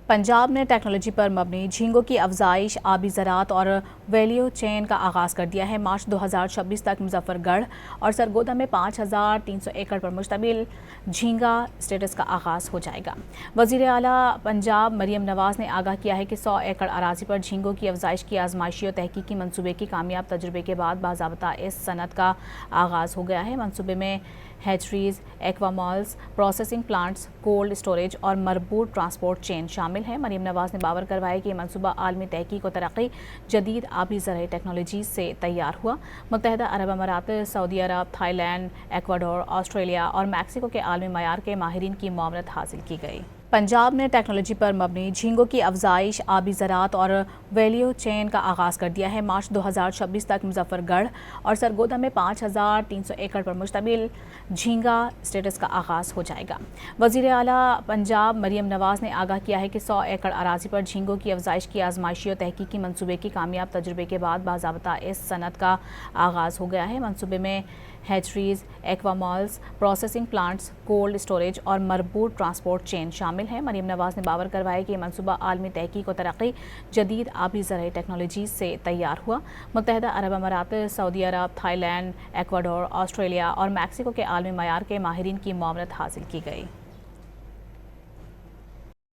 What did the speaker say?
पंजाब ने टेक्नोलॉजी पर मबनी झींगों की अफजाइश, आबी ज़राअत और वैल्यू चेन का आगाज़ कर दिया है। मार्च 2026 तक मुजफ्फरगढ़ और सरगोदा में 5300 एकड़ पर मुश्तमिल झींगा स्टेटस का आगाज़ हो जाएगा। वज़ीर आला पंजाब मरियम नवाज़ ने आगाह किया है कि 100 एकड़ अराजी पर झींगों की अफजाइश की आजमाइशी और तहकीकी मनसूबे की कामयाब तजुर्बे के बाद बाज़ाब्ता इस सनत का आगाज़ हो गया है। मनसूबे में hatcheries, aqua malls, processing plants, cold storage और मरबूत ट्रांसपोर्ट चेन शामिल है। मरियम नवाज़ ने बावर करवाया कि यह मनसूबा आलमी तहकीक और तरक्की, जदीद आबी ज़राई टेक्नोलॉजी से तैयार हुआ। मुत्तहिदा अरब अमारात, सऊदी अरब, थाईलैंड, एक्वाडोर, ऑस्ट्रेलिया और मैक्सिको के आलमी मयार के माहिरीन की मुआवनत हासिल की गई। पंजाब ने टेक्नोलॉजी पर मबनी झींगों की अफजाइश, आबी ज़राअत और वैल्यू चेन का आगाज़ कर दिया है। मार्च 2026 तक मुजफ्फरगढ़ और सरगोदा में 5300 एकड़ पर मुश्तमिल झींगा स्टेटस का आगाज़ हो जाएगा। वज़ीर आला पंजाब मरियम नवाज़ ने आगाह किया है कि 100 एकड़ अराजी पर झींगों की अफजाइश की आजमाइशी और तहकीकी मनसूबे की कामयाब तजुर्बे के बाद बाज़ाब्ता इस सनत का आगाज़ हो गया है। मनसूबे में hatcheries, aqua malls, processing plants, cold storage और मरबूत ट्रांसपोर्ट चेन शामिल है। मरियम नवाज़ ने बावर करवाया कि यह मनसूबा आलमी तहकीक और तरक्की, जदीद आबी ज़राई टेक्नोलॉजी से तैयार हुआ। मुत्तहिदा अरब अमारात, सऊदी अरब, थाईलैंड, एक्वाडोर, ऑस्ट्रेलिया और मैक्सिको के आलमी मयार के माहिरीन की मुआवनत हासिल की गई।